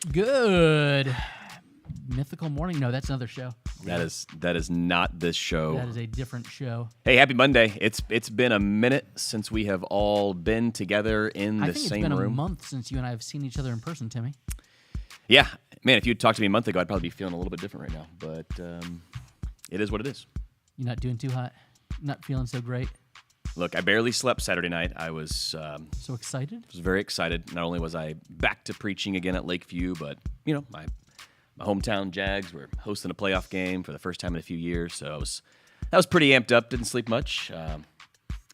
Good mythical morning. No, that's another show. That is not this show. That is a different show. Hey, happy Monday. It's been a minute since we have all been together in the same room. I think it's been a month since you and I have seen each other in person, Timmy. Yeah. Man, if you'd talked to me a month ago, I'd probably be feeling a little bit different right now. But it is what it is. You're not doing too hot? Not feeling so great? Look, I barely slept Saturday night. I was so excited. Was very excited. Not only was I back to preaching again at Lakeview, but my hometown Jags were hosting a playoff game for the first time in a few years. So that was pretty amped up. Didn't sleep much.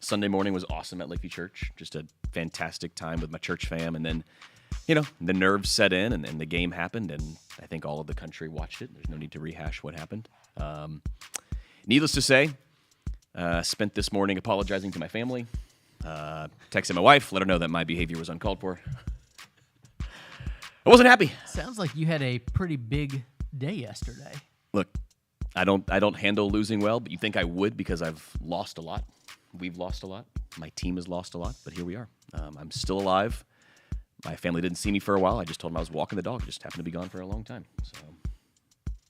Sunday morning was awesome at Lakeview Church. Just a fantastic time with my church fam. And then, the nerves set in, and the game happened, and I think all of the country watched it. There's no need to rehash what happened. Needless to say, spent this morning apologizing to my family. Texted my wife, let her know that my behavior was uncalled for. I wasn't happy. Sounds like you had a pretty big day yesterday. Look, I don't handle losing well, but you think I would because I've lost a lot. We've lost a lot. My team has lost a lot, but here we are. I'm still alive. My family didn't see me for a while. I just told them I was walking the dog. I just happened to be gone for a long time. So,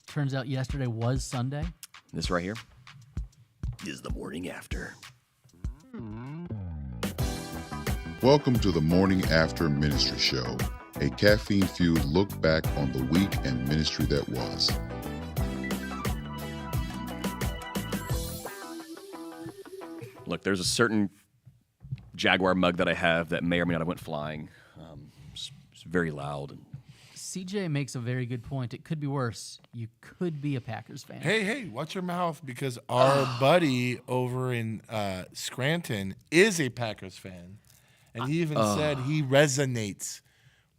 turns out yesterday was Sunday. This right here is the morning after. Welcome to the Morning After Ministry Show, a caffeine-fueled look back on the week and ministry that was. Look, there's a certain Jaguar mug that I have that may or may not have went flying. It's very loud. CJ makes a very good point. It could be worse. You could be a Packers fan. Hey, watch your mouth, because our buddy over in Scranton is a Packers fan. And he even said he resonates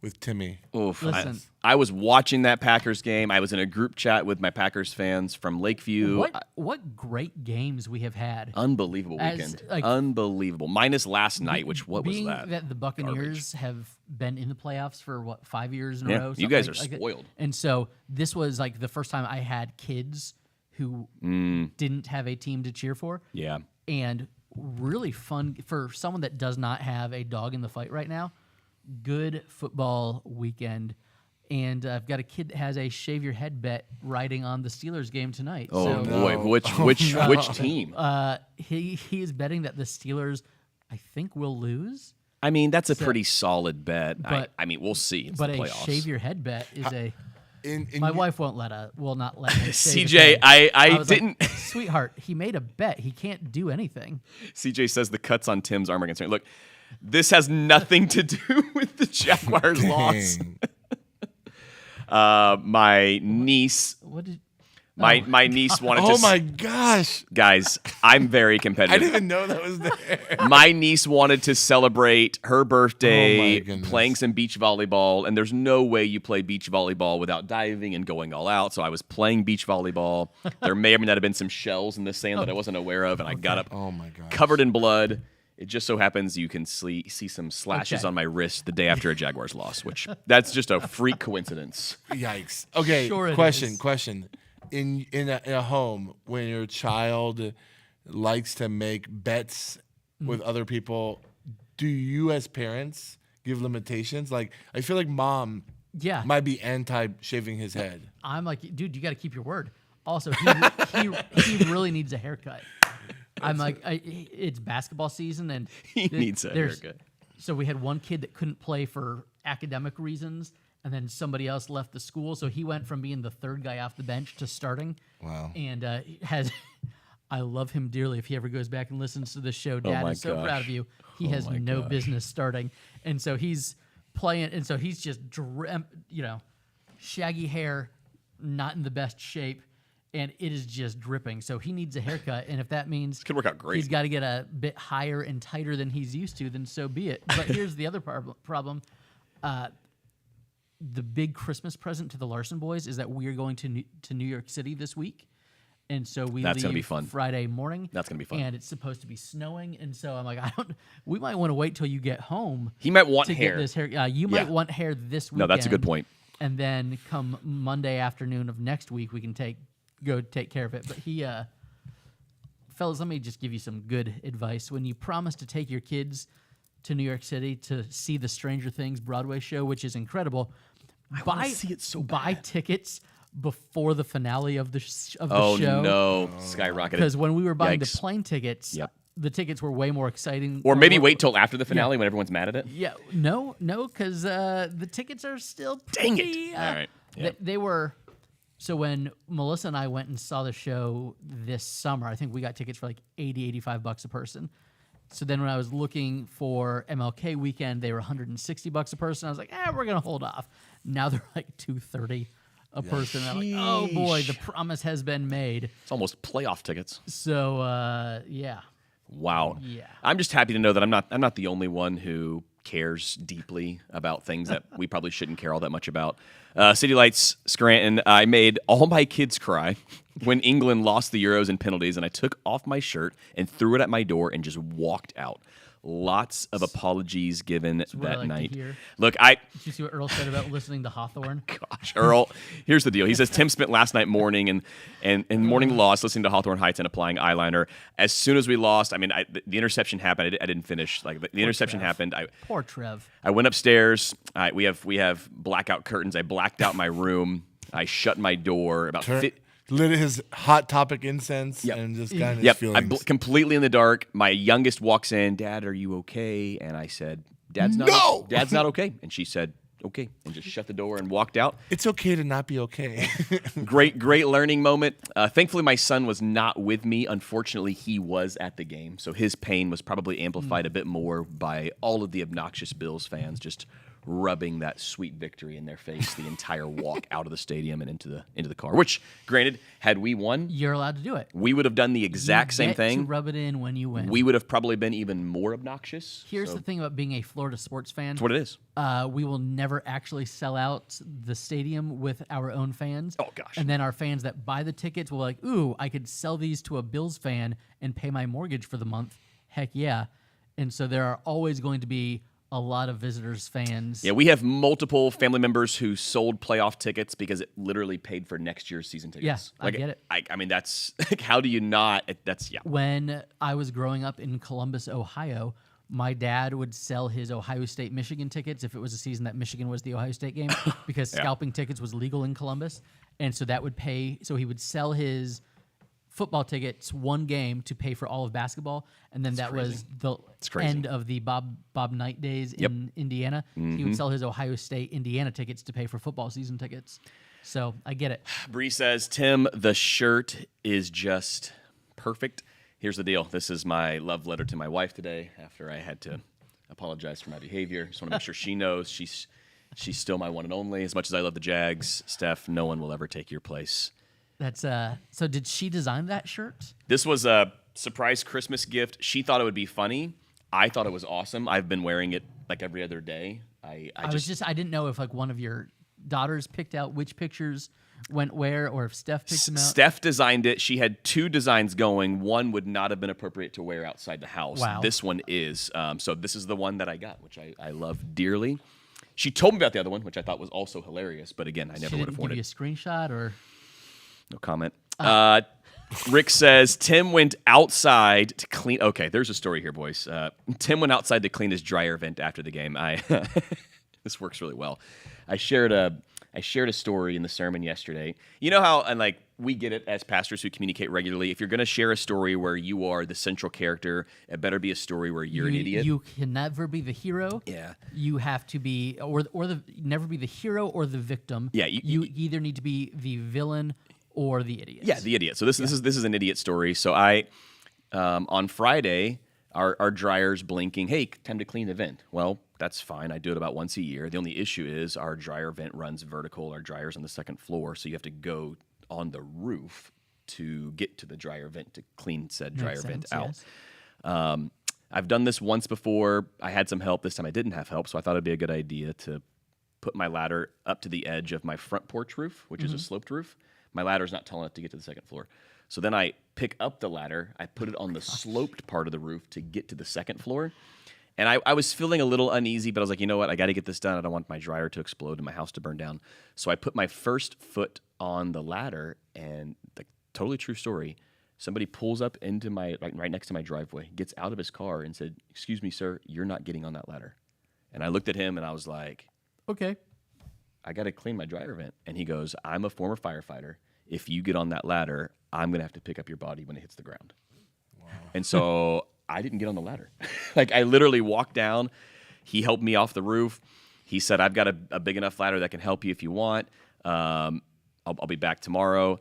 with Timmy. Oof. Listen. I was watching that Packers game. I was in a group chat with my Packers fans from Lakeview. What great games we have had. Unbelievable weekend. Unbelievable. Minus last night, which what was that? Being that the Buccaneers have been in the playoffs for, 5 years in a row? You guys are spoiled. And so this was the first time I had kids who didn't have a team to cheer for. Yeah. And really fun for someone that does not have a dog in the fight right now. Good football weekend. And I've got a kid that has a shave your head bet riding on the Steelers game tonight. Oh, boy. Which team? He is betting that the Steelers, I think, will lose. I mean, that's a pretty solid bet. But, we'll see. It's but the a playoffs. shave your head bet is my wife will not let me shave CJ, his head. I was didn't. Like, sweetheart, he made a bet. He can't do anything. CJ says the cuts on Tim's arm are concerned. Look, this has nothing to do with the Jaguars' loss. My niece. My niece wanted to. Oh my gosh, guys! I'm very competitive. I didn't even know that was there. My niece wanted to celebrate her birthday playing some beach volleyball, and there's no way you play beach volleyball without diving and going all out. So I was playing beach volleyball. There may or may not have been some shells in the sand that I wasn't aware of, and I got up covered in blood. It just so happens you can see some slashes on my wrist the day after a Jaguars loss, which that's just a freak coincidence. Yikes. Okay, sure question. In a home, when your child likes to make bets with other people, do you as parents give limitations? Like, I feel like mom might be anti-shaving his head. I'm like, dude, you got to keep your word. Also, he really needs a haircut. I'm like, it's basketball season, and he needs a haircut. So we had one kid that couldn't play for academic reasons, and then somebody else left the school. So he went from being the third guy off the bench to starting. Wow. And I love him dearly. If he ever goes back and listens to this show, Dad is so proud of you. He has no business starting. And so he's playing, and so he's just, shaggy hair, not in the best shape. And it is just dripping. So he needs a haircut. And if that means could work out great. He's got to get a bit higher and tighter than he's used to, then so be it. But here's the other problem. The big Christmas present to the Larson boys is that we are going to New York City this week. And so That's gonna be fun. Friday morning. That's going to be fun. And it's supposed to be snowing. And so I'm like, we might want to wait till you get home. He might want to hair. Get this hair. You might want hair this weekend. No, that's a good point. And then come Monday afternoon of next week, we can go take care of it. But fellas, let me just give you some good advice. When you promise to take your kids to New York City to see the Stranger Things Broadway show, which is incredible, buy see it so buy bad. tickets before the finale of the show. Oh no, skyrocketed. Because when we were buying the Yikes. plane tickets, Yep. the tickets were way more exciting. Or maybe wait till after the finale when everyone's mad at it. Yeah, no, because the tickets are still Dang it. pretty, All right. Yeah. They were. So when Melissa and I went and saw the show this summer, I think we got tickets for like $80-85 a person. So then when I was looking for MLK weekend, they were $160 a person. I was like, we're gonna hold off. Now they're like $230 a person. I'm like, oh boy, the promise has been made. It's almost playoff tickets. So yeah. Wow. Yeah. I'm just happy to know that I'm not the only one who cares deeply about things that we probably shouldn't care all that much about. City Lights, Scranton. I made all my kids cry when England lost the Euros in penalties, and I took off my shirt and threw it at my door and just walked out. Lots of apologies given what I that like to night. hear. Look, Did you see what Earl said about listening to Hawthorne? Gosh, Earl, here's the deal. He says Tim spent last night mourning and morning loss listening to Hawthorne Heights and applying eyeliner. As soon as we lost, I mean, the interception happened. I didn't finish. Like the interception happened. Poor Trev. I went upstairs. We have blackout curtains. I blacked out my room. I shut my door. Lit his Hot Topic incense Yep. and just got in his Yep, feelings. completely in the dark. My youngest walks in. Dad, are you okay? And I said, Dad's not. No! Dad's not okay. And she said, okay, and just shut the door and walked out. It's okay to not be okay. Great learning moment. Thankfully, my son was not with me. Unfortunately, he was at the game, so his pain was probably amplified a bit more by all of the obnoxious Bills fans just rubbing that sweet victory in their face the entire walk out of the stadium and into the car. Which, granted, had we won, You're allowed to do it. we would have done the exact same Get thing. to rub it in when you win. We would have probably been even more obnoxious. Here's so the thing about being a Florida sports fan. That's what it is. We will never actually sell out the stadium with our own fans. Oh, gosh. And then our fans that buy the tickets will be like, ooh, I could sell these to a Bills fan and pay my mortgage for the month. Heck yeah. And so there are always going to be a lot of visitors fans. Yeah, we have multiple family members who sold playoff tickets because it literally paid for next year's season tickets. Yeah, I get it. I mean, that's like, how do you not? That's When I was growing up in Columbus, Ohio, my dad would sell his Ohio State Michigan tickets if it was a season that Michigan was the Ohio State game because scalping tickets was legal in Columbus. And so that would pay, so he would sell his football tickets one game to pay for all of basketball, and then that was the end of the Bob Knight days in Indiana. He would sell his Ohio State Indiana tickets to pay for football season tickets. So I get it. Bree says, Tim, the shirt is just perfect. Here's the deal. This is my love letter to my wife today after I had to apologize for my behavior. Just want to make sure she knows she's still my one and only. As much as I love the Jags, Steph, no one will ever take your place. That's so did she design that shirt? This was a surprise Christmas gift. She thought it would be funny. I thought it was awesome. I've been wearing it like every other day. I didn't know if like one of your daughters picked out which pictures went where or if Steph picked them out. Steph designed it. She had two designs going. One would not have been appropriate to wear outside the house. Wow. This one is. So this is the one that I got, which I love dearly. She told me about the other one, which I thought was also hilarious. But again, I never would have worn Give you it. a screenshot or No comment. Rick says, Tim went outside to clean. Okay, there's a story here, boys. Tim went outside to clean his dryer vent after the game. This works really well. I shared a story in the sermon yesterday. You know how, and like we get it as pastors who communicate regularly. If you're going to share a story where you are the central character, it better be a story where you're an idiot. You can never be the hero. Yeah. You have to be, or never be the hero or the victim. Yeah, You either need to be the villain or the idiot. Yeah, the idiot. So this is an idiot story. So I on Friday, our dryer's blinking. Hey, time to clean the vent. Well, that's fine. I do it about once a year. The only issue is our dryer vent runs vertical. Our dryer's on the second floor, so you have to go on the roof to get to the dryer vent to clean said dryer vent out. Yes. I've done this once before. I had some help. This time I didn't have help, so I thought it'd be a good idea to put my ladder up to the edge of my front porch roof, which is a sloped roof. My ladder's not tall enough to get to the second floor. So then I pick up the ladder, I put it on the sloped part of the roof to get to the second floor. And I was feeling a little uneasy, but I was like, you know what? I got to get this done. I don't want my dryer to explode and my house to burn down. So I put my first foot on the ladder, and like totally true story, somebody pulls up into my right next to my driveway, gets out of his car and said, "Excuse me, sir, you're not getting on that ladder." And I looked at him and I was like, Okay. I got to clean my dryer vent. And he goes, I'm a former firefighter. If you get on that ladder, I'm going to have to pick up your body when it hits the ground. Wow. And so I didn't get on the ladder. Like, I literally walked down. He helped me off the roof. He said, I've got a big enough ladder that can help you if you want. I'll be back tomorrow.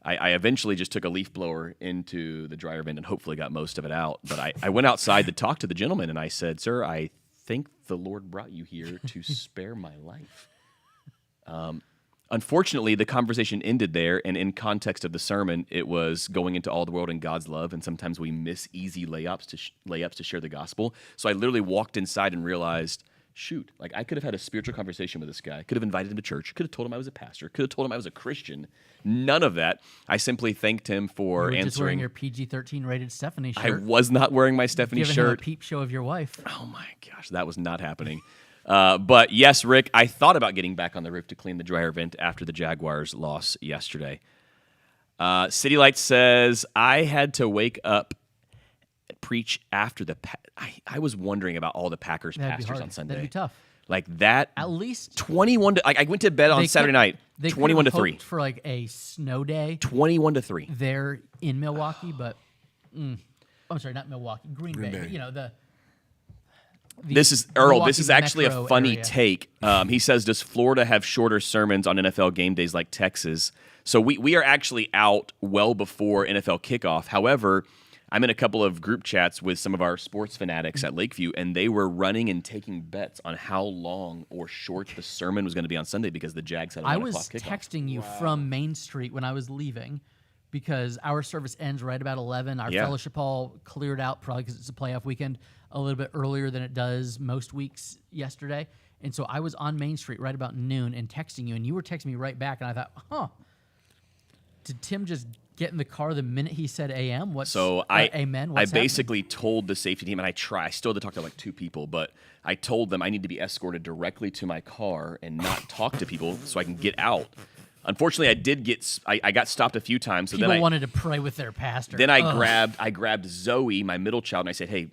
I eventually just took a leaf blower into the dryer vent and hopefully got most of it out. But I went outside to talk to the gentleman, and I said, sir, I think the Lord brought you here to spare my life. Unfortunately, the conversation ended there, and in context of the sermon, it was going into all the world in God's love, and sometimes we miss easy layups to share the gospel. So I literally walked inside and realized, shoot, like I could have had a spiritual conversation with this guy, could have invited him to church, could have told him I was a pastor, could have told him I was a Christian. None of that. I simply thanked him for You were answering. just wearing your PG-13 rated Stephanie shirt. I was not wearing my Stephanie Giving shirt. him a peep show of your wife. Oh my gosh, that was not happening. But yes, Rick, I thought about getting back on the roof to clean the dryer vent after the Jaguars' loss yesterday. City Lights says, I had to wake up and preach after the I was wondering about all the Packers That'd be pastors hard. on Sunday. That'd be tough. Like that. At least 21 to, I went to bed on Saturday night, They 21 to could've 3. hoped for like a snow day 21 to 3. there in Milwaukee, but I'm sorry, not Milwaukee, Green Bay. Bay. You know, the This is Earl. Milwaukee This is actually a metro funny area. take. He says, "Does Florida have shorter sermons on NFL game days like Texas?" So we are actually out well before NFL kickoff. However, I'm in a couple of group chats with some of our sports fanatics at Lakeview, and they were running and taking bets on how long or short the sermon was going to be on Sunday because the Jags had a 1 I o'clock was kickoff. texting you from Main Street when I was leaving because our service ends right about 11. Our Yeah. fellowship hall cleared out probably because it's a playoff weekend a little bit earlier than it does most weeks yesterday. And so I was on Main Street right about noon and texting you, and you were texting me right back, and I thought, did Tim just get in the car the minute he said AM? Amen? I What's happening? basically told the safety team, and I still had to talk to like 2 people, but I told them I need to be escorted directly to my car and not talk to people so I can get out. Unfortunately, I got stopped a few times. So People then wanted to pray with their pastor. Then I Ugh. grabbed Zoe, my middle child, and I said, hey,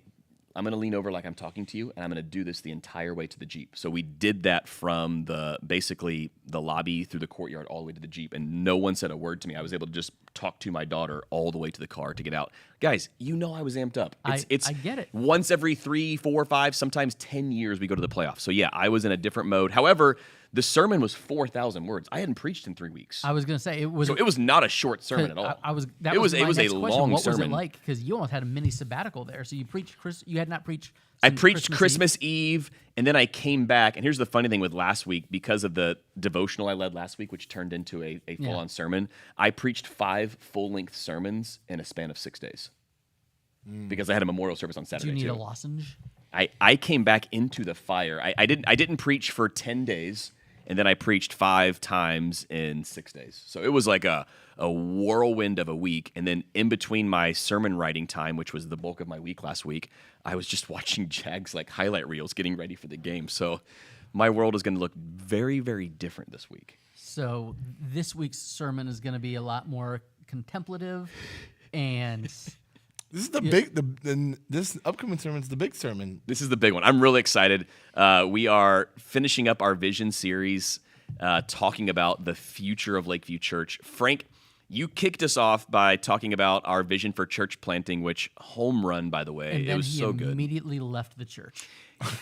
I'm going to lean over like I'm talking to you, and I'm going to do this the entire way to the Jeep. So we did that from basically the lobby through the courtyard all the way to the Jeep, and no one said a word to me. I was able to just talk to my daughter all the way to the car to get out. Guys, I was amped up. I get it. Once every 3, 4, 5, sometimes 10 years we go to the playoffs. So yeah, I was in a different mode. However, the sermon was 4,000 words. I hadn't preached in 3 weeks. I was going to say it was. So it was not a short sermon at all. It was a my next question. long what sermon. Was it like? Because you almost had a mini sabbatical there. So you preached. You had not preached. I since preached Christmas Eve, and then I came back. And here's the funny thing with last week, because of the devotional I led last week, which turned into a full-on sermon, I preached 5 full-length sermons in a span of 6 days because I had a memorial service on Do Saturday you need too. a lozenge? I came back into the fire. I didn't preach for 10 days, and then I preached 5 times in 6 days. So it was like a whirlwind of a week. And then in between my sermon writing time, which was the bulk of my week last week, I was just watching Jags like highlight reels getting ready for the game. So my world is going to look very, very different this week. So this week's sermon is going to be a lot more contemplative, and This is this upcoming sermon's the big sermon. This is the big one. I'm really excited. We are finishing up our Vision series, talking about the future of Lakeview Church. Frank, you kicked us off by talking about our vision for church planting, which home run, by the way. and It then was he so good. immediately left the church.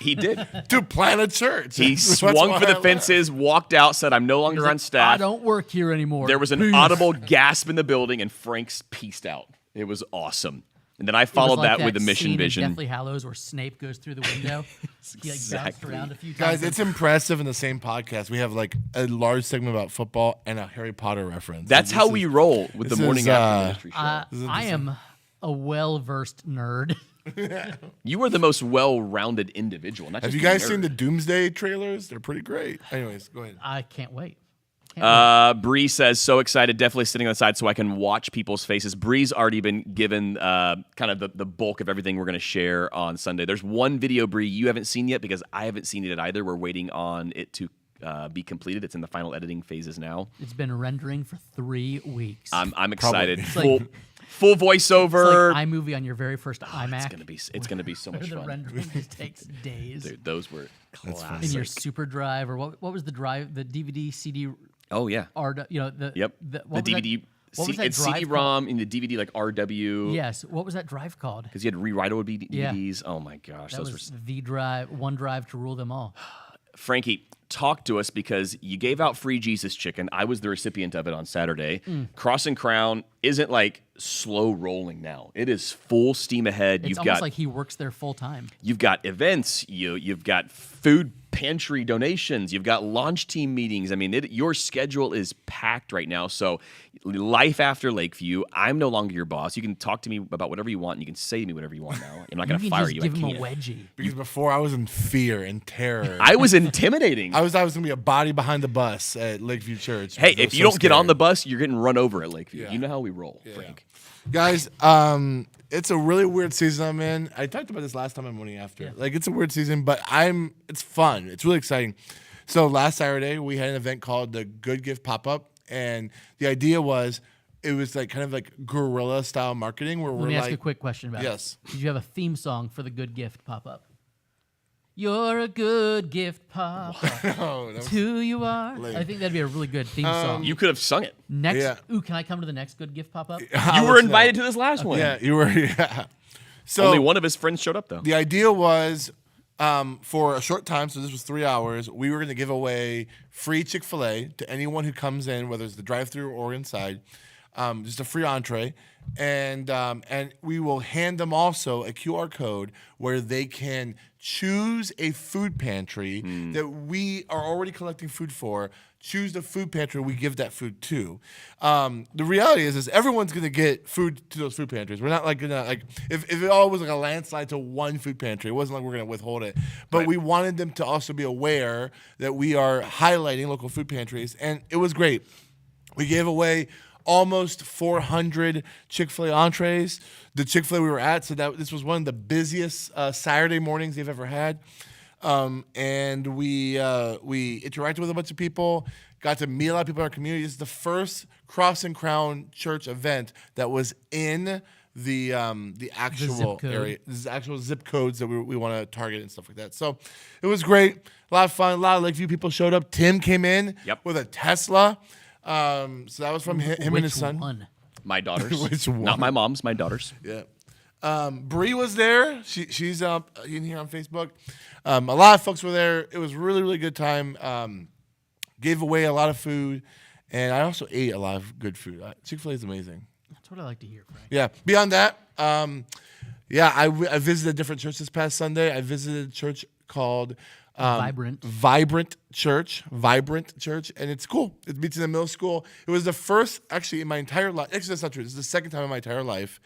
He did. To plant a church. He That's swung why for I the left. fences, walked out, said, I'm no longer on staff. I don't work here anymore. There was an Peace. audible gasp in the building, and Frank's pieced out. It was awesome. And then I It was followed like that with the mission scene in vision. Deathly Hallows where Snape goes through the window. He like bounced Exactly. around a few times. Guys, it's impressive in the same podcast. We have like a large segment about football and a Harry Potter reference. That's how we roll with the this morning is, after ministry show. I am a well-versed nerd. You are the most well-rounded individual. Not Have just you a guys nerd. seen the Doomsday trailers? They're pretty great. Anyways, go ahead. I can't wait. Bree says, so excited, definitely sitting on the side so I can watch people's faces. Bree's already been given kind of the bulk of everything we're going to share on Sunday. There's one video, Bree, you haven't seen yet because I haven't seen it either. We're waiting on it to be completed. It's in the final editing phases now. It's been rendering for 3 weeks. I'm excited. It's like full It's voiceover. like iMovie on your very first iMac. It's gonna be so where much the fun. rendering just takes days. Dude, those were In classic. your super drive, or what was the drive? The DVD, CD, Oh yeah. the Yep. The, The what was that- DVD. what was that It's drive CD-ROM in the DVD like RW. Yes. What was that drive called? Because you had rewritable Yeah. DVDs. Oh my gosh, That those was were. the drive, one drive to rule them all. Frankie, talk to us because you gave out free Jesus chicken. I was the recipient of it on Saturday. Cross and Crown isn't like slow rolling now. It is full steam ahead. It's almost like he works there full time. You've got events. You've got food pantry donations. You've got launch team meetings. I mean, your schedule is packed right now. So life after Lakeview, I'm no longer your boss. You can talk to me about whatever you want. And you can say to me whatever you want now. I'm not going to You can fire just you. give I him a can't. wedgie. Because before I was in fear and terror. I was intimidating. I was gonna be a body behind the bus at Lakeview Church. Hey, because I if was you so don't get on scared. the bus, you're getting run over at Lakeview. Yeah. You know how we roll, Frank. Guys, it's a really weird season I'm in. I talked about this last time on Morning After. Like, it's a weird season, but it's fun. It's really exciting. So last Saturday, we had an event called the Good Gift Pop-Up, and the idea was it was like kind of like guerrilla style marketing where Let we're me ask you a like, quick question about Yes. it. Did you have a theme song for the good gift pop up? You're a good gift pop. oh, It's who you are. Lame. I think that'd be a really good theme song. You could have sung it. Next, Yeah. ooh, can I come to the next good gift pop up? You were invited to this last one. Yeah, you were. Yeah. So Only one of his friends showed up, though. the idea was for a short time, so this was 3 hours, we were going to give away free Chick-fil-A to anyone who comes in, whether it's the drive-thru or inside, just a free entree. And we will hand them also a QR code where they can choose a food pantry that we are already collecting food for. Choose the food pantry we give that food to. The reality is everyone's gonna get food to those food pantries. We're not like gonna like if it all was like a landslide to one food pantry, it wasn't like we're gonna withhold it. But we wanted them to also be aware that we are highlighting local food pantries, and it was great. We gave away almost 400 Chick-fil-A entrees. The Chick-fil-A we were at, so this was one of the busiest Saturday mornings they've ever had. And we interacted with a bunch of people, got to meet a lot of people in our community. This is the first Cross and Crown Church event that was in the actual zip code. area, the actual zip codes that we want to target and stuff like that. So it was great, a lot of fun. A lot of Lakeview people showed up. Tim came in with a Tesla. So that was from him and his son. One? My daughters. Which one? Not my mom's, my daughters. Yeah. Bree was there. She's up in here on Facebook. A lot of folks were there. It was really, really good time. Gave away a lot of food, and I also ate a lot of good food. Chick-fil-A is amazing. That's what I like to hear, Frank. Yeah. Beyond that, I visited a different church this past Sunday. I visited a church called Vibrant Church, and it's cool. It meets in the middle school. It was the first, actually, in my entire life. Actually, that's not true. This is the second time in my entire life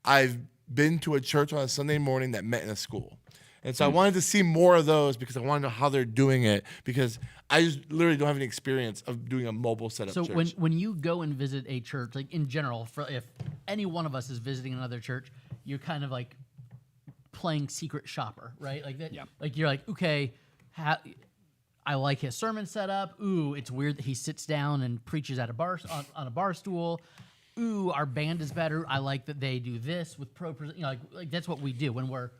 I've been to a church on a Sunday morning that met in a school. And so I wanted to see more of those because I want to know how they're doing it, because I just literally don't have any experience of doing a mobile setup So church. when you go and visit a church, like in general, if any one of us is visiting another church, you're kind of like playing secret shopper, right? Like that. Yeah. Like you're like, okay, I like his sermon setup. Ooh, it's weird that he sits down and preaches at a bar on a bar stool. Ooh, our band is better. I like that they do this with like that's what we do when we're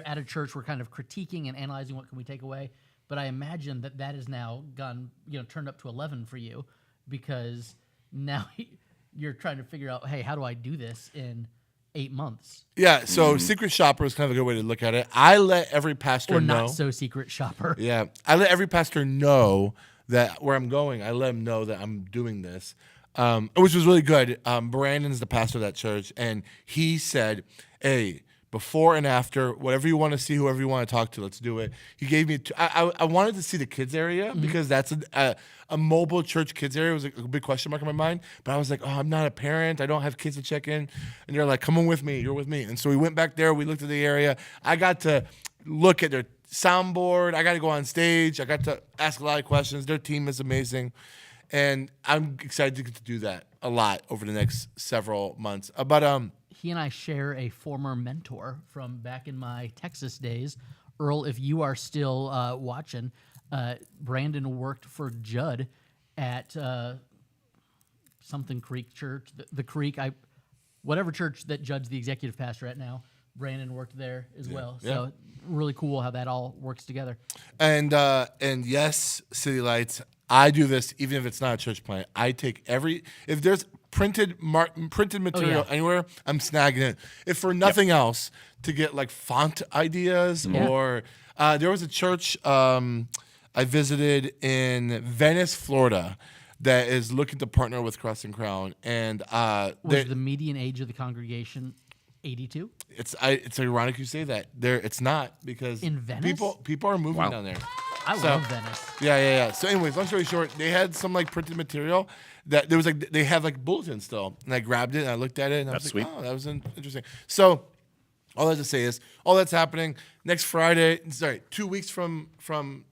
at a church. We're kind of critiquing and analyzing what can we take away. But I imagine that has now gone, turned up to 11 for you, because now you're trying to figure out, hey, how do I do this in 8 months? Yeah, so secret shopper is kind of a good way to look at it. I let every pastor Or know. not so secret shopper. Yeah, I let every pastor know that where I'm going. I let him know that I'm doing this, which was really good. Brandon's the pastor of that church, and he said, hey, before and after, whatever you want to see, whoever you want to talk to, let's do it. He gave me I wanted to see the kids area because that's a mobile church kids area. It was a big question mark in my mind. But I was like, oh, I'm not a parent. I don't have kids to check in. And they're like, come on with me. You're with me. And so we went back there. We looked at the area. I got to look at their soundboard. I got to go on stage. I got to ask a lot of questions. Their team is amazing. And I'm excited to get to do that a lot over the next several months. He and I share a former mentor from back in my Texas days. Earl, if you are still watching, Brandon worked for Judd at something Creek Church. The Creek, whatever church that Judd's the executive pastor at now, Brandon worked there as well. Yeah. So really cool how that all works together. And yes, City Lights, I do this even if it's not a church plant. I take if there's printed material anywhere, I'm snagging it. If for nothing else, to get like font ideas or there was a church I visited in Venice, Florida, that is looking to partner with Cross and Crown, and Was the median age of the congregation 82? It's ironic you say that. It's not, because In Venice? people are moving down there. I love Venice. Yeah. So anyways, long story short, they had some like printed material that there was like they had like bulletins still, and I grabbed it and I looked at it and I was like, sweet. oh, that was interesting. So all that to say is all that's happening next Friday. Sorry, 2 weeks from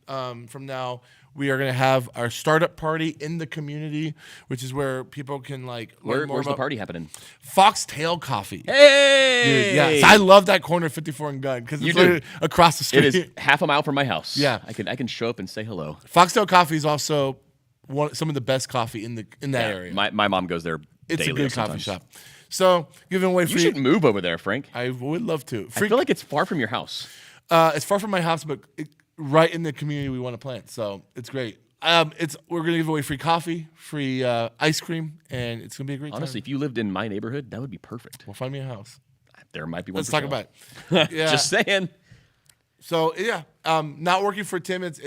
now. We are going to have our startup party in the community, which is where people can like learn more Where's about the party happening? Foxtail Coffee. Hey! Dude, yeah, so I love that corner 54 and Gun because it's literally across the street. It is half a mile from my house. Yeah. I can show up and say hello. Foxtail Coffee is also some of the best coffee in that area. My mom goes there It's daily a good sometimes. coffee shop. So giving away You free. should move over there, Frank. I would love to. I feel like it's far from your house. It's far from my house, but right in the community we want to plant. So it's great. We're gonna give away free coffee, free ice cream, and it's gonna be a great Honestly, time. if you lived in my neighborhood, that would be perfect. Well, find me a house. There might be one. Let's for talk sale. about it. Yeah. Just saying. So yeah, not working for Tim. It's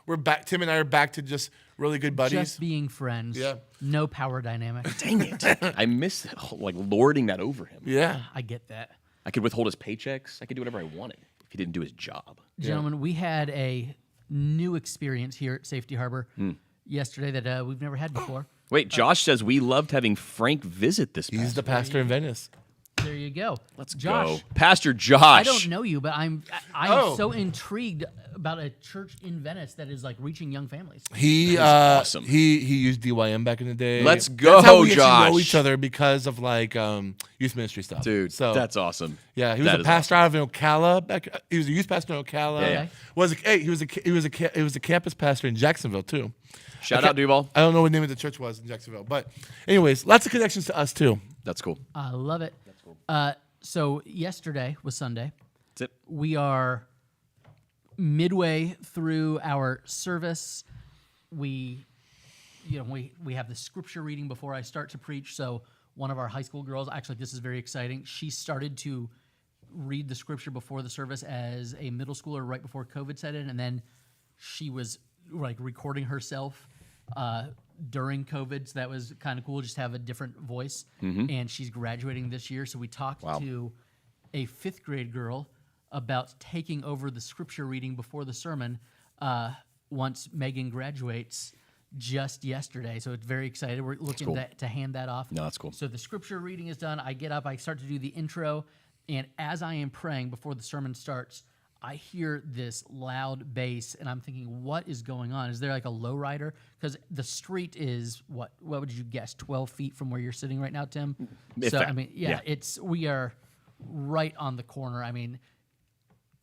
we're back. Tim and I are back to just really good buddies. Just being friends. Yeah. No power dynamic. Dang it! I miss like lording that over him. Yeah. I get that. I could withhold his paychecks. I could do whatever I wanted if he didn't do his job. Gentlemen, we had a new experience here at Safety Harbor yesterday that we've never had before. Wait, Josh says we loved having Frank visit this. He's the pastor in Venice. There you go. Let's Josh, go, Pastor Josh. I don't know you, but I'm Oh. so intrigued about a church in Venice that is like reaching young families. He awesome. He used DYM back in the day. Let's That's go, how we actually Josh. know each other because of like youth ministry stuff. Dude, so that's awesome. yeah, he was That a is pastor out of Ocala. He was a youth pastor in Ocala. Yeah, yeah. He was a campus pastor in Jacksonville too. Shout out Duval. I don't know what the name of the church was in Jacksonville, but anyways, lots of connections to us too. That's cool. I love it. That's cool. So yesterday was Sunday. That's it. We are midway through our service. We have the scripture reading before I start to preach. So one of our high school girls, actually, this is very exciting. She started to read the scripture before the service as a middle schooler right before COVID set in, and then she was like recording herself during COVID. So that was kind of cool, just to have a different voice. And she's graduating this year. So we talked to a 5th grade girl about taking over the scripture reading before the sermon once Megan graduates just yesterday. So it's very excited. We're looking cool. to hand that off. No, that's cool. So the scripture reading is done. I get up, I start to do the intro, and as I am praying before the sermon starts, I hear this loud bass, and I'm thinking, what is going on? Is there like a lowrider? Because the street is, what would you guess, 12 feet from where you're sitting right now, Tim? If So, that. I mean, we are right on the corner. I mean,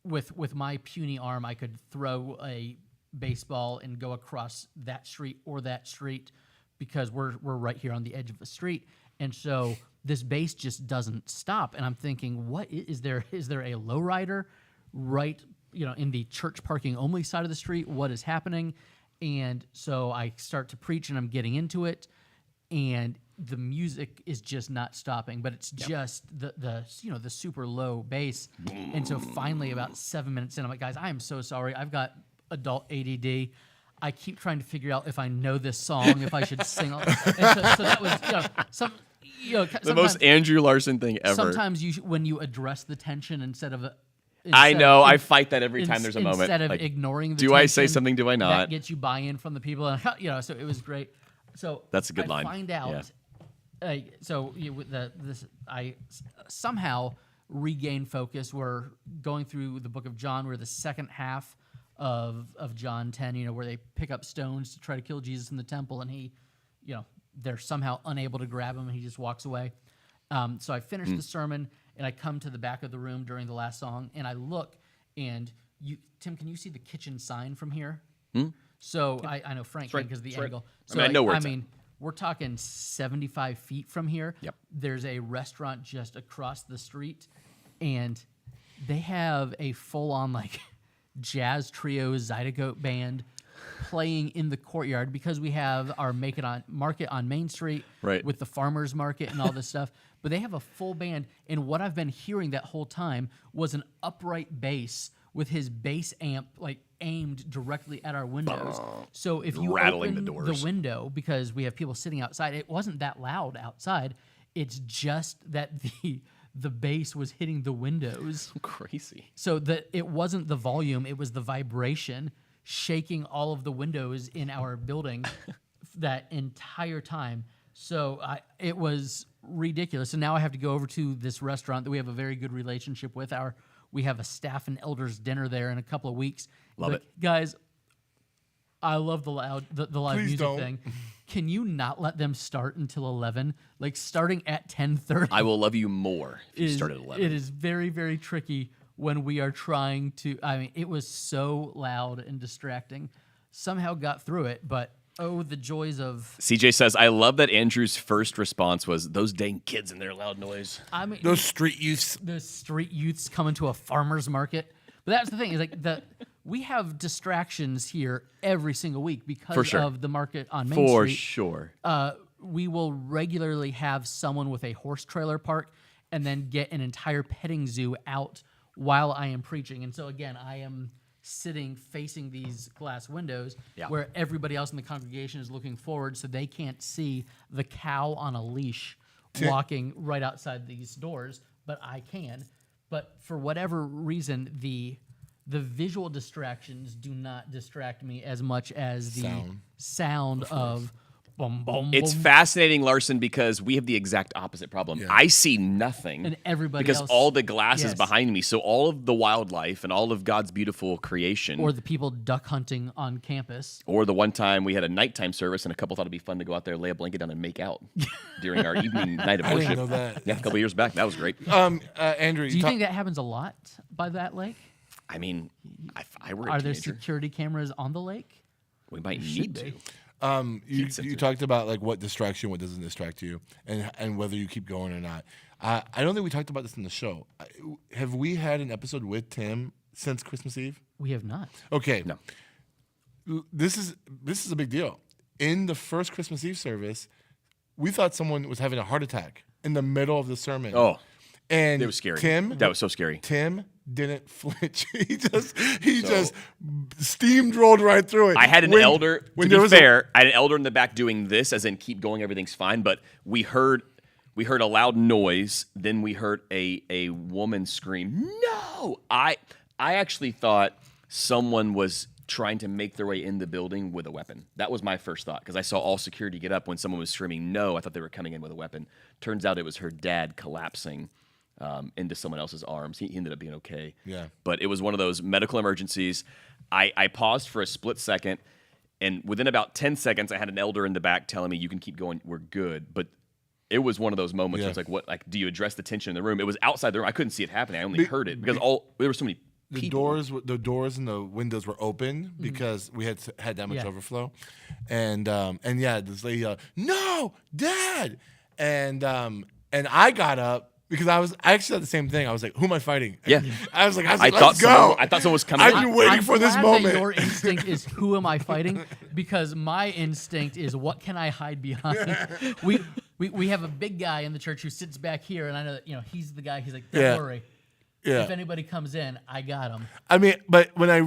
with my puny arm, I could throw a baseball and go across that street or that street because we're right here on the edge of the street. And so this bass just doesn't stop. And I'm thinking, what is there a lowrider right, in the church parking only side of the street? What is happening? And so I start to preach and I'm getting into it, and the music is just not stopping, but it's just the super low bass. And so finally, about 7 minutes in, I'm like, guys, I am so sorry. I've got adult ADD. I keep trying to figure out if I know this song, if I should sing. And so that was, The most Andrew Larson thing ever. Sometimes when you address the tension instead of I know. I fight that every time there's a moment. Instead of Like, ignoring the do tension, I say something? Do I not? That gets you buy-in from the people. And, so it was great. So That's a good I line. find out. I somehow regain focus. We're going through the book of John. We're the second half of John 10, where they pick up stones to try to kill Jesus in the temple, and he, they're somehow unable to grab him, and he just walks away. So I finish the sermon, and I come to the back of the room during the last song, and I look, and Tim, can you see the kitchen sign from here? So I know Frank can because of the it's right. angle. I So mean, I know where it's mean, we're talking 75 feet from here. Yep. There's a restaurant just across the street, and they have a full-on like jazz trio zydeco band playing in the courtyard because we have our market on Main Street with the farmers market and all this stuff. But they have a full band, and what I've been hearing that whole time was an upright bass with his bass amp like aimed directly at our windows. So if you rattling open the doors. the window, because we have people sitting outside, it wasn't that loud outside. It's just that the bass was hitting the windows. Crazy. So that it wasn't the volume, it was the vibration shaking all of the windows in our building that entire time. So it was ridiculous. And now I have to go over to this restaurant that we have a very good relationship with. We have a staff and elders dinner there in a couple of weeks. Love it. Guys, I love the live Please music don't. thing. Can you not let them start until 11? Like starting at 10:30. I will love you more if you start at 11. It is very, very tricky when we are trying to. I mean, it was so loud and distracting. Somehow got through it, but oh, the joys of. CJ says, I love that Andrew's first response was, those dang kids and their loud noise. I mean, Those street youths. the street youths coming to a farmer's market. But that's the thing is like we have distractions here every single week because sure. of the market on Main For Street. sure. We will regularly have someone with a horse trailer park and then get an entire petting zoo out while I am preaching. And so again, I am sitting facing these glass windows where everybody else in the congregation is looking forward so they can't see the cow on a leash walking right outside these doors, but I can. But for whatever reason, the visual distractions do not distract me as much as the sound of boom, boom, It's boom. fascinating, Larson, because we have the exact opposite problem. Yeah. I see nothing. And everybody because else- all the glass is Yes. behind me. So all of the wildlife and all of God's beautiful creation. Or the people duck hunting on campus. Or the one time we had a nighttime service and a couple thought it'd be fun to go out there, lay a blanket down, and make out during our evening night of I worship. didn't know that. Yeah, a couple years back. That was great. Andrew, Do you think that happens a lot by that lake? I mean, if I were a Are there teenager, security cameras on the lake? we might need be. to. you sensitive. talked about like what distracts you, what doesn't distract you, and whether you keep going or not. I don't think we talked about this in the show. Have we had an episode with Tim since Christmas Eve? We have not. Okay. No. This is a big deal. In the first Christmas Eve service, we thought someone was having a heart attack in the middle of the sermon. Oh, and it was scary. Tim, That was so scary. Tim didn't flinch. He just steamrolled right through it. I had an elder. When To there be was fair, I had an elder in the back doing this, as in keep going, everything's fine. But we heard a loud noise. Then we heard a woman scream, "No!" I actually thought someone was trying to make their way in the building with a weapon. That was my first thought because I saw all security get up when someone was screaming, "No!" I thought they were coming in with a weapon. Turns out it was her dad collapsing into someone else's arms. He ended up being okay. Yeah. But it was one of those medical emergencies. I paused for a split second, and within about 10 seconds, I had an elder in the back telling me, "You can keep going. We're good." But it was one of those moments where it's like, what? Like, do you address the tension in the room? It was outside the room. I couldn't see it happening. I only heard it because there were so many the people. doors and the windows were open because we had that much Yeah. overflow, and yeah, this lady yelled, "No, Dad!" and I got up because I actually said the same thing. I was like, "Who am I fighting?" Yeah. I was like, I "Let's thought go!" someone was coming. I've in. been waiting I'm for this glad moment. That your instinct is who am I fighting? Because my instinct is what can I hide behind? We have a big guy in the church who sits back here, and I know that he's the guy. He's like, don't Yeah. worry. Yeah. If anybody comes in, I got him. I mean, but when I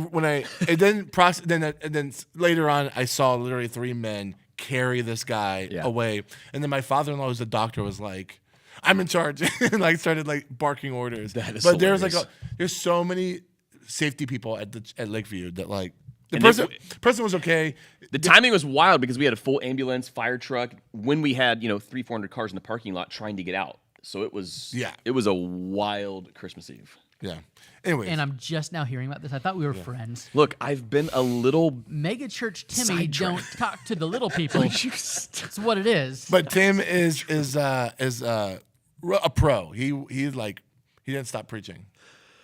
and then later on, I saw literally 3 men carry this guy away, and then my father-in-law, who's a doctor, was like, "I'm in charge," and like started like barking orders. That is but there's hilarious. there's so many safety people at Lakeview that like the And person was okay. The timing was wild because we had a full ambulance, fire truck, when we had 300-400 cars in the parking lot trying to get out. So it was a wild Christmas Eve. Yeah. Anyway, And I'm just now hearing about this. I thought we were friends. Look, I've been a little. Mega Church Timmy Sidetracked. don't talk to the little people. It's what it is. but Tim is a pro. He didn't stop preaching.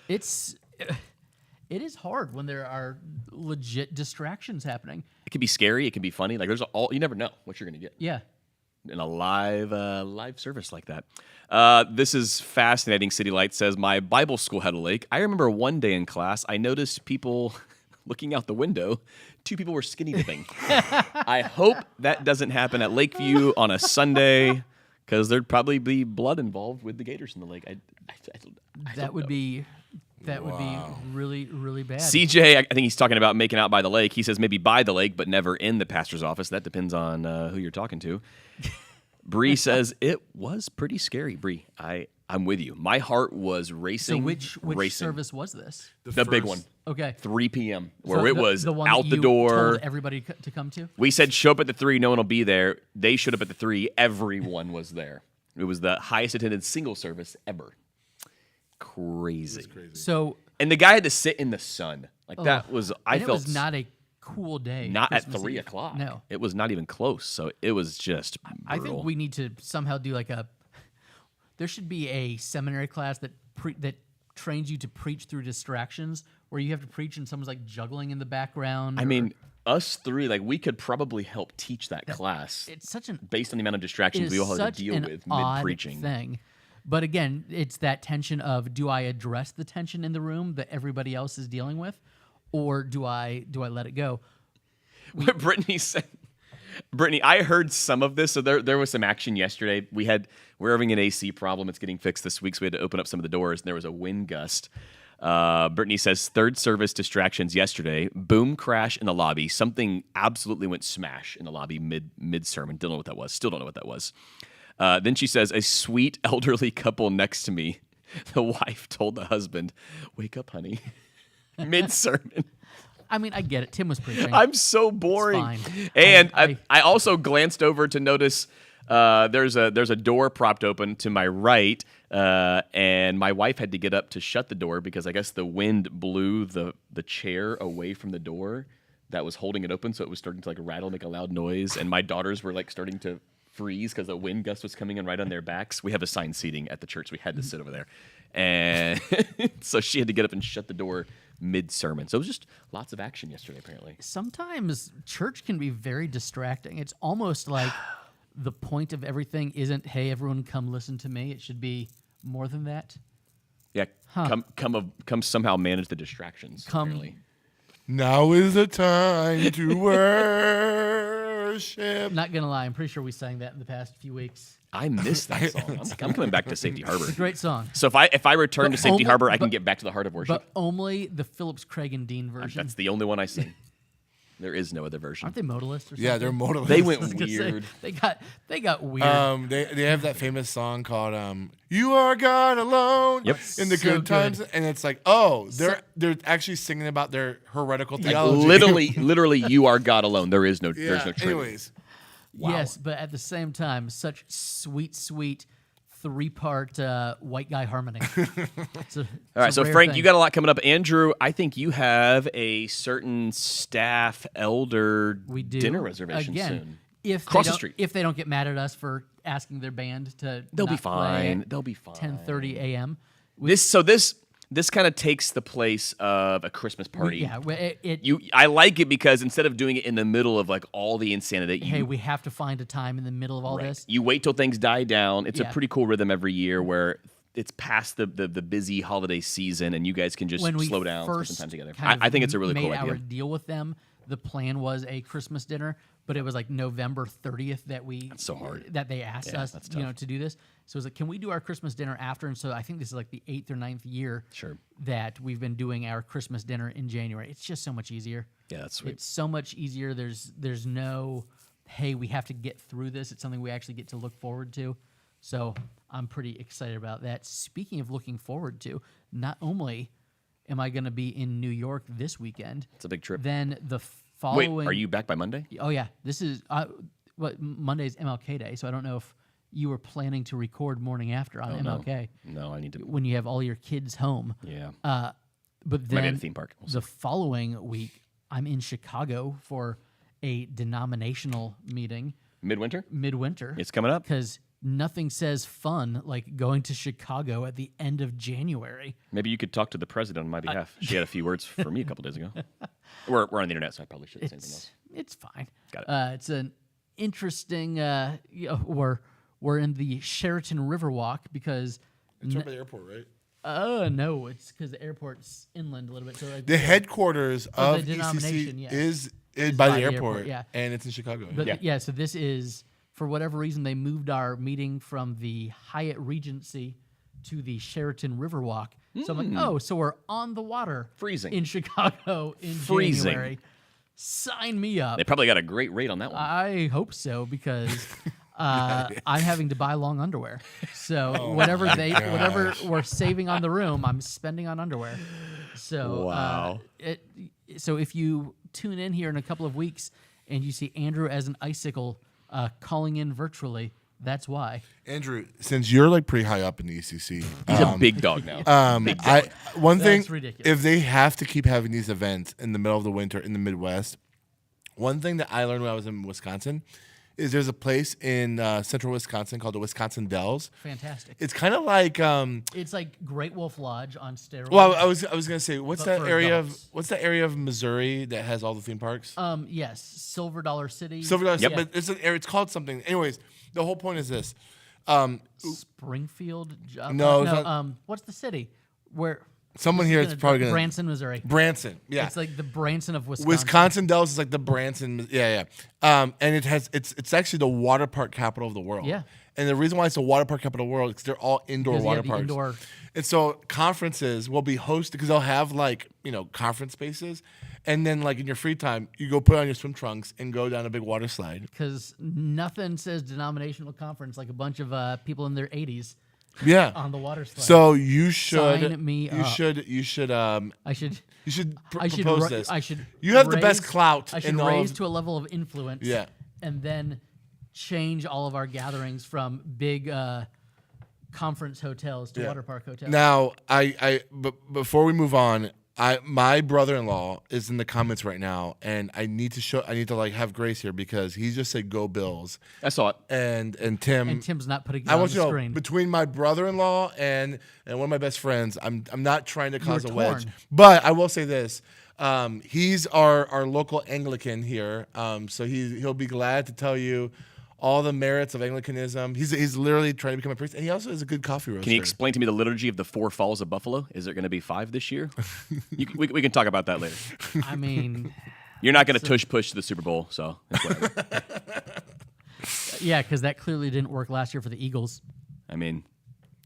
It is hard when there are legit distractions happening. It can be scary. It can be funny. Like you never know what you're gonna get. Yeah. in a live service like that. This is fascinating. City Light says, my Bible school had a lake. I remember one day in class, I noticed people looking out the window. 2 people were skinny dipping. I hope that doesn't happen at Lakeview on a Sunday, because there'd probably be blood involved with the gators in the lake. I That would be really, really bad. CJ, I think he's talking about making out by the lake. He says maybe by the lake, but never in the pastor's office. That depends on who you're talking to. Bree says it was pretty scary. Bree, I'm with you. My heart was racing. So which racing. service was this? The big one. Okay. 3 p.m. where So it was one out that the you door. Told everybody to come to? We said show up at the 3, no one will be there. They showed up at the 3, everyone was there. It was the highest attended single service ever. Crazy. So And the guy had to sit in the sun. Like that was I and felt it was not a cool day. not at Christmas 3 Eve. o'clock. No. It was not even close. So it was just I brutal. think we need to somehow do like there should be a seminary class that trains you to preach through distractions, where you have to preach and someone's like juggling in the background. I mean, us 3, like we could probably help teach that class it's such an based on the amount of distractions we all had such to deal an with odd mid-preaching. thing. But again, it's that tension of, do I address the tension in the room that everybody else is dealing with, or do I let it go? What Brittany said. Brittany, I heard some of this. So there was some action yesterday. We're having an AC problem. It's getting fixed this week, so we had to open up some of the doors, and there was a wind gust. Brittany says, 3rd service distractions yesterday. Boom crash in the lobby. Something absolutely went smash in the lobby mid-sermon. Don't know what that was. Still don't know what that was. Then she says, a sweet elderly couple next to me. The wife told the husband, wake up, honey. Mid-sermon. I mean, I get it. Tim was preaching. I'm so boring. It's fine. And I also glanced over to notice there's a door propped open to my right, and my wife had to get up to shut the door because I guess the wind blew the chair away from the door that was holding it open, so it was starting to like rattle, make a loud noise, and my daughters were like starting to freeze because the wind gust was coming in right on their backs. We have assigned seating at the church. We had to sit over there. And so she had to get up and shut the door mid-sermon. So it was just lots of action yesterday, apparently. Sometimes church can be very distracting. It's almost like the point of everything isn't, hey, everyone come listen to me. It should be more than that. Yeah, come somehow manage the distractions, apparently. Now is the time to worship. Not going to lie, I'm pretty sure we sang that in the past few weeks. I missed that song. I'm coming back to Safety Harbor. Great song. So if I return to Safety only- Harbor, I can but- get back to the heart of worship. But only the Phillips, Craig, and Dean version. That's the only one I sing. There is no other version. Aren't they modalist or something? Yeah, they're modalists. They went I was gonna say, weird. they got weird. They have that famous song called "You Are God Alone" Yep. in the So good times, good. and it's like, oh, they're actually singing about their heretical theology. Literally, you are God alone. There is no. Yeah. There's no Trinity. Anyways, Wow. Yes, but at the same time, such sweet 3-part white guy harmony. All All right, so Frank, you got a lot coming up. Andrew, I think you have a certain staff elder we do dinner reservation again. soon. If Across they the don't- street. if they don't get mad at us for asking their band to, They'll be not play fine. at They'll be fine. 10:30 a.m. This kind of takes the place of a Christmas party. Yeah, I like it because instead of doing it in the middle of like all the insanity, hey, we have to find a time in the middle of all right. this. You wait till things die down. It's a Yeah. pretty cool rhythm every year where it's past the busy holiday season and you guys can just When we slow down, spend first some time together. kind of I think it's a really made cool our idea. deal with them, the plan was a Christmas dinner, but it was like November 30th that so hard. that they asked Yeah, us, that's tough. to do this. So it was like, can we do our Christmas dinner after? And so I think this is like the 8th or 9th year Sure. that we've been doing our Christmas dinner in January. It's just so much easier. Yeah, that's sweet. It's so much easier. There's no, hey, we have to get through this. It's something we actually get to look forward to. So I'm pretty excited about that. Speaking of looking forward to, not only am I going to be in New York this weekend, It's a big trip. then the Wait, following. are you back by Monday? Oh yeah, this is Monday's MLK Day, so I don't know if you were planning to record morning after on MLK No, I need to. when you have all your kids home. Yeah. But Might be at then a theme park. We'll the following week, I'm in Chicago for a denominational meeting Midwinter? midwinter. It's coming up. Because nothing says fun like going to Chicago at the end of January. Maybe you could talk to the president on my behalf. She had a few words for me a couple days ago. We're on the internet, so I probably shouldn't say anything else. It's fine. Got it. It's an interesting. We're in the Sheraton Riverwalk because. It's right by the airport, right? No, it's because the airport's inland a little bit. So like The headquarters of of the denomination, ECC yes. is by the airport, yeah. and it's in Chicago. But so this is, for whatever reason, they moved our meeting from the Hyatt Regency to the Sheraton Riverwalk. So I'm like, so we're on the water. Freezing. In Chicago in Freezing. January. Sign me up. They probably got a great rate on that one. I hope so, because I'm having to buy long underwear. So whatever we're saving on the room, I'm spending on underwear. So Wow. So if you tune in here in a couple of weeks and you see Andrew as an icicle calling in virtually, that's why. Andrew, since you're like pretty high up in the ECC, He's a big dog now. one thing, That's ridiculous. if they have to keep having these events in the middle of the winter in the Midwest, one thing that I learned when I was in Wisconsin is there's a place in central Wisconsin called the Wisconsin Dells. Fantastic. It's kind of like It's like Great Wolf Lodge on steroids. well, I was gonna say what's But that for area adults. what's that area of Missouri that has all the theme parks? Yes, Silver Dollar City. Silver Dollar, Yeah. but it's an area. It's called something. Anyways, the whole point is this. Springfield. No, it's not- what's the city where? Someone here is probably gonna Branson, Missouri. Branson. Yeah, It's like the Branson of Wisconsin. Wisconsin Dells is like the Branson. Yeah. And it's actually the water park capital of the world. Yeah. And the reason why it's the water park capital of the world is because they're all indoor Because, yeah, water the parks. indoor- And so conferences will be hosted because they'll have like, conference spaces. And then like in your free time, you go put on your swim trunks and go down a big water slide. Because nothing says denominational conference like a bunch of people in their 80s Yeah. on the water slide. So you should Sign me you up. should I should. propose ra- this. I should. You have the best raise- clout I should in all raise of- to a level of influence. Yeah. And then change all of our gatherings from big conference hotels to water park hotels. Now, but before we move on, my brother-in-law is in the comments right now, and I need to like have Grace here because he just said "Go Bills," I saw it. and Tim. And Tim's not putting it I on want the you to know, screen. between my brother-in-law and one of my best friends, I'm not trying to cause a You're wedge, torn. but I will say this: he's our local Anglican here, so he'll be glad to tell you all the merits of Anglicanism. He's literally trying to become a priest, and he also is a good coffee roaster. Can you explain to me the liturgy of the 4 Falls of Buffalo? Is there going to be 5 this year? We can talk about that later. I mean, You're not going to tush push to the Super Bowl, so it's whatever. yeah, because that clearly didn't work last year for the Eagles. I mean,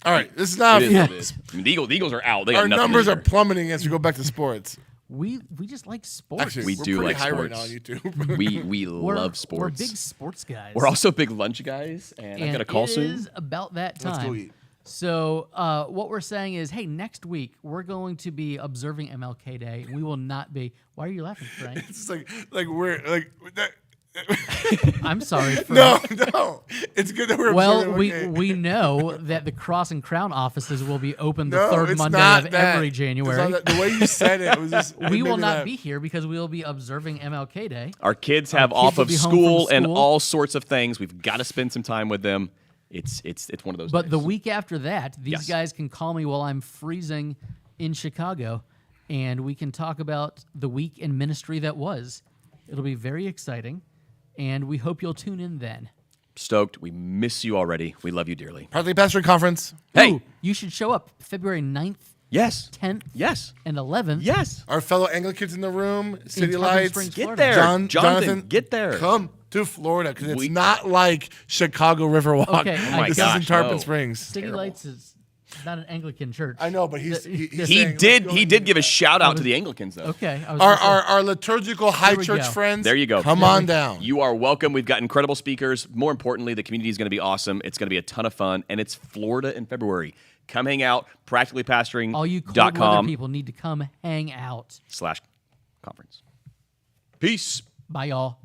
All right, this is not. it is what it is. I mean, the Eagles are out. They got Our nothing numbers this are year. plummeting as we go back to sports. We just like sports. Actually, We we're do pretty like high right now sports. on YouTube. We love sports. We're big sports guys. We're also big lunch guys, and I've got a call it soon. is about that time. Let's go eat. So what we're saying is, hey, next week we're going to be observing MLK Day. We will not be. Why are you laughing, Frank? It's just like we're like. I'm sorry. Frank. No. It's good that we're. Well, observing, we know that the Cross and Crown offices will be open the No, third it's Monday not of that. every It's January. not that. The way you said it was just. it We made will me not laugh. be here because we will be observing MLK Day. Our kids Our have kids off will of be home school from and school. all sorts of things. We've got to spend some time with them. It's one of those. But days. the week after that, these Yes. guys can call me while I'm freezing in Chicago, and we can talk about the week in ministry that was. It'll be very exciting, and we hope you'll tune in then. Stoked. We miss you already. We love you dearly. Partly Pastoral Conference. Hey. Ooh, you should show up February 9th, Yes. 10th, Yes. and 11th. Yes. Our fellow Anglicans in the room. City Tarpon Lights. Springs, Get Florida. there, Jonathan, Jonathan. Get there. Come to Florida because it's We- not like Chicago Riverwalk. Okay, Oh my this gosh, is in Tarpon no. Springs. City Terrible. Lights is not an Anglican church. I know, but he's He saying, did. let's go He and- did give a shout out to the Anglicans, though. Okay. I was Our, gonna say- our liturgical high we church go. friends. There you go. Come on down. You are welcome. We've got incredible speakers. More importantly, the community is going to be awesome. It's going to be a ton of fun, and it's Florida in February. Come hang out. all you cold weather Practicallypastoring.com people need to come hang out. /conference. Peace. Bye, y'all.